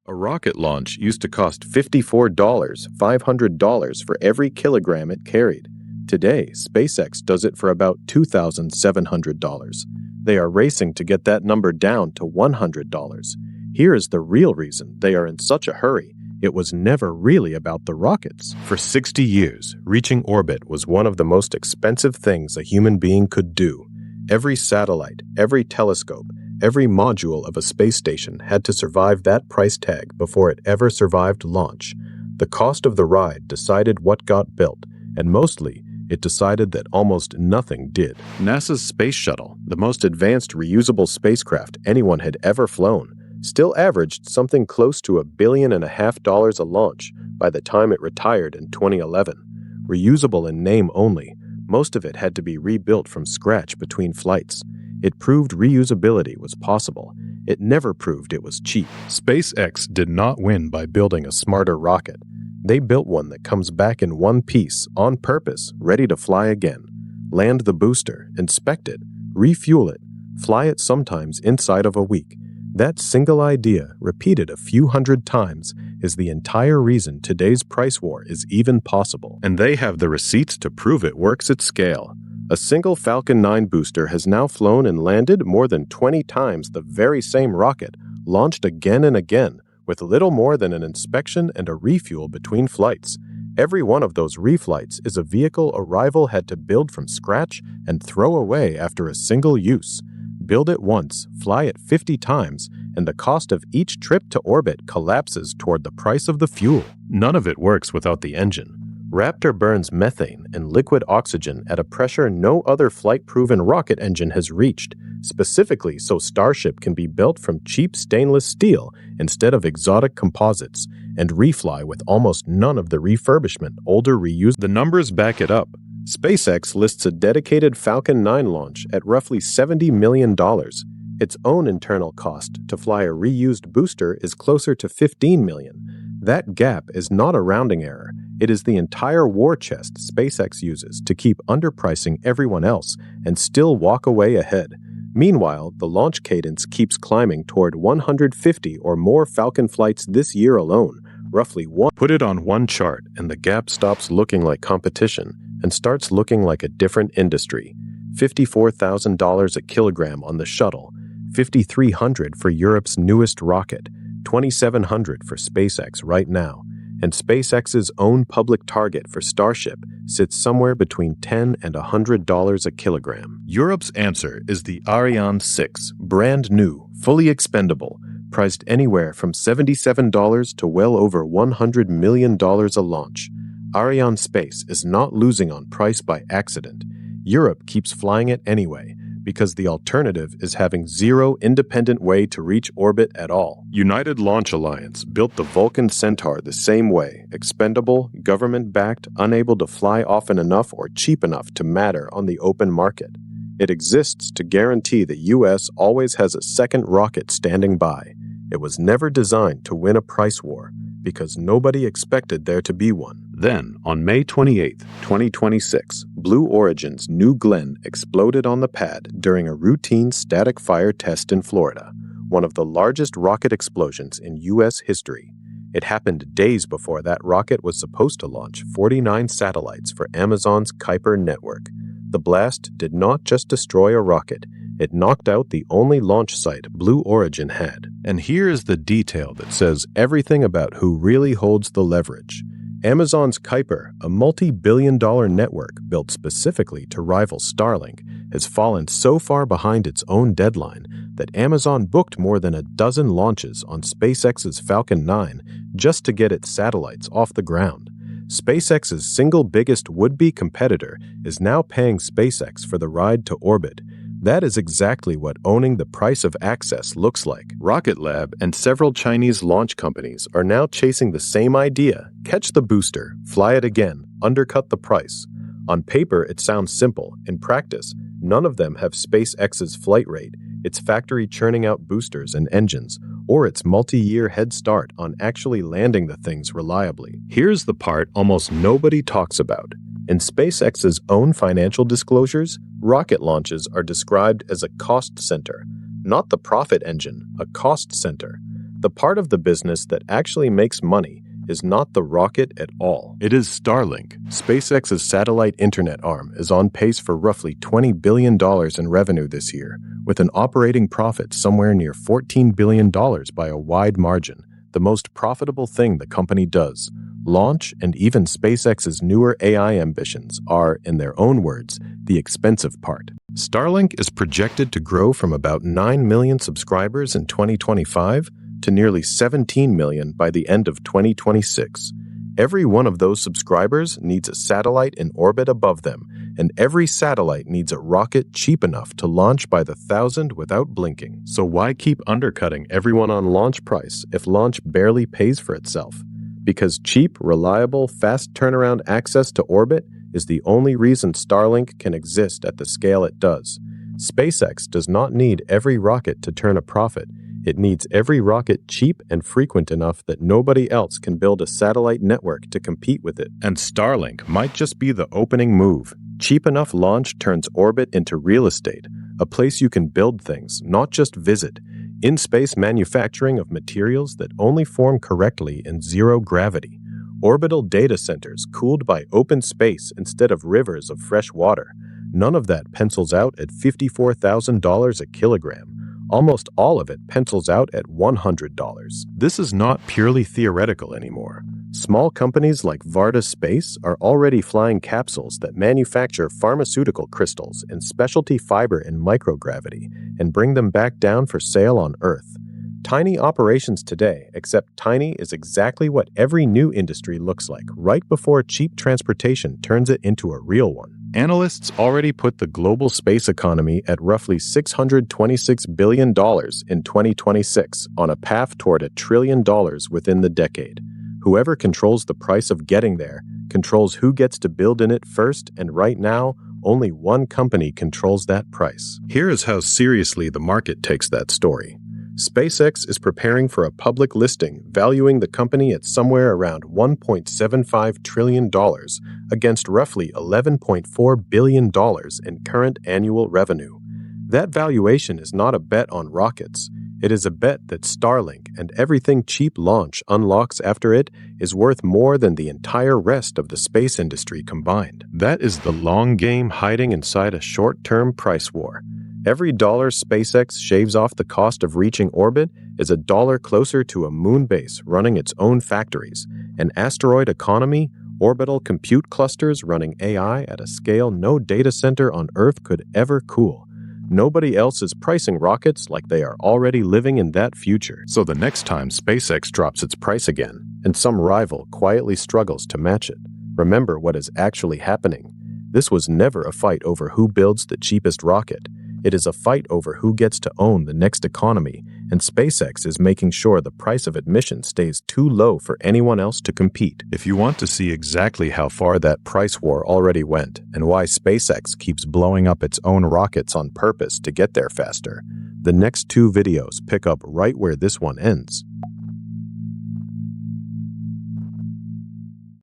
A rocket launch used to cost $54, $500 for every kilogram it carried. Today, SpaceX does it for about $2,700. They are racing to get that number down to $100. Here is the real reason they are in such a hurry. It was never really about the rockets. For 60 years, reaching orbit was one of the most expensive things a human being could do. Every satellite, every telescope, every module of a space station had to survive that price tag before it ever survived launch. The cost of the ride decided what got built, and mostly, it decided that almost nothing did. NASA's Space Shuttle, the most advanced reusable spacecraft anyone had ever flown, still averaged something close to $1.5 billion a launch by the time it retired in 2011. Reusable in name only, most of it had to be rebuilt from scratch between flights. It proved reusability was possible. It never proved it was cheap. SpaceX did not win by building a smarter rocket. They built one that comes back in one piece, on purpose, ready to fly again. Land the booster, inspect it, refuel it, fly it sometimes inside of a week. That single idea, repeated a few hundred times, is the entire reason today's price war is even possible. And they have the receipts to prove it works at scale. A single Falcon 9 booster has now flown and landed more than 20 times the very same rocket, launched again and again, with little more than an inspection and a refuel between flights. Every one of those reflights is a vehicle a rival had to build from scratch and throw away after a single use. Build it once, fly it 50 times, and the cost of each trip to orbit collapses toward the price of the fuel. None of it works without the engine. Raptor burns methane and liquid oxygen at a pressure no other flight-proven rocket engine has reached, specifically so Starship can be built from cheap stainless steel instead of exotic composites, and refly with almost none of the refurbishment older reused. The numbers back it up. SpaceX lists a dedicated Falcon 9 launch at roughly $70 million. Its own internal cost to fly a reused booster is closer to $15 million. That gap is not a rounding error. It is the entire war chest SpaceX uses to keep underpricing everyone else and still walk away ahead. Meanwhile, the launch cadence keeps climbing toward 150 or more Falcon flights this year alone, roughly one. Put it on one chart and the gap stops looking like competition and starts looking like a different industry. $54,000 a kilogram on the shuttle, $5,300 for Europe's newest rocket, $2,700 for SpaceX right now, and SpaceX's own public target for Starship sits somewhere between $10 and $100 a kilogram. Europe's answer is the Ariane 6, brand new, fully expendable, priced anywhere from $77 to well over $100 million a launch. Ariane Space is not losing on price by accident. Europe keeps flying it anyway, because the alternative is having zero independent way to reach orbit at all. United Launch Alliance built the Vulcan Centaur the same way, expendable, government-backed, unable to fly often enough or cheap enough to matter on the open market. It exists to guarantee the U.S. always has a second rocket standing by. It was never designed to win a price war, because nobody expected there to be one. Then, on May 28, 2026, Blue Origin's New Glenn exploded on the pad during a routine static fire test in Florida, one of the largest rocket explosions in U.S. history. It happened days before that rocket was supposed to launch 49 satellites for Amazon's Kuiper network. The blast did not just destroy a rocket, it knocked out the only launch site Blue Origin had. And here is the detail that says everything about who really holds the leverage. Amazon's Kuiper, a multi-billion-dollar network built specifically to rival Starlink, has fallen so far behind its own deadline that Amazon booked more than a dozen launches on SpaceX's Falcon 9 just to get its satellites off the ground. SpaceX's single biggest would-be competitor is now paying SpaceX for the ride to orbit. That is exactly what owning the price of access looks like. Rocket Lab and several Chinese launch companies are now chasing the same idea: catch the booster, fly it again, undercut the price. On paper, it sounds simple. In practice, none of them have SpaceX's flight rate, its factory churning out boosters and engines, or its multi-year head start on actually landing the things reliably. Here's the part almost nobody talks about. In SpaceX's own financial disclosures, rocket launches are described as a cost center, not the profit engine, a cost center. The part of the business that actually makes money is not the rocket at all. It is Starlink. SpaceX's satellite internet arm is on pace for roughly $20 billion in revenue this year, with an operating profit somewhere near $14 billion by a wide margin, the most profitable thing the company does. Launch and even SpaceX's newer AI ambitions are, in their own words, the expensive part. Starlink is projected to grow from about 9 million subscribers in 2025 to nearly 17 million by the end of 2026. Every one of those subscribers needs a satellite in orbit above them, and every satellite needs a rocket cheap enough to launch by the 1,000 without blinking. So why keep undercutting everyone on launch price if launch barely pays for itself? Because cheap, reliable, fast turnaround access to orbit is the only reason Starlink can exist at the scale it does. SpaceX does not need every rocket to turn a profit. It needs every rocket cheap and frequent enough that nobody else can build a satellite network to compete with it. And Starlink might just be the opening move. Cheap enough launch turns orbit into real estate, a place you can build things, not just visit. In-space manufacturing of materials that only form correctly in zero gravity. Orbital data centers cooled by open space instead of rivers of fresh water. None of that pencils out at $54,000 a kilogram. Almost all of it pencils out at $100. This is not purely theoretical anymore. Small companies like Varda Space are already flying capsules that manufacture pharmaceutical crystals and specialty fiber in microgravity and bring them back down for sale on Earth. Tiny operations today, except tiny is exactly what every new industry looks like right before cheap transportation turns it into a real one. Analysts already put the global space economy at roughly $626 billion in 2026 on a path toward $1 trillion within the decade. Whoever controls the price of getting there controls who gets to build in it first, and right now, only one company controls that price. Here is how seriously the market takes that story. SpaceX is preparing for a public listing valuing the company at somewhere around $1.75 trillion against roughly $11.4 billion in current annual revenue. That valuation is not a bet on rockets. It is a bet that Starlink and everything cheap launch unlocks after it is worth more than the entire rest of the space industry combined. That is the long game hiding inside a short-term price war. Every dollar SpaceX shaves off the cost of reaching orbit is a dollar closer to a moon base running its own factories, an asteroid economy, orbital compute clusters running AI at a scale no data center on Earth could ever cool. Nobody else is pricing rockets like they are already living in that future. So the next time SpaceX drops its price again, and some rival quietly struggles to match it, remember what is actually happening. This was never a fight over who builds the cheapest rocket. It is a fight over who gets to own the next economy, and SpaceX is making sure the price of admission stays too low for anyone else to compete. If you want to see exactly how far that price war already went, and why SpaceX keeps blowing up its own rockets on purpose to get there faster, the next two videos pick up right where this one ends.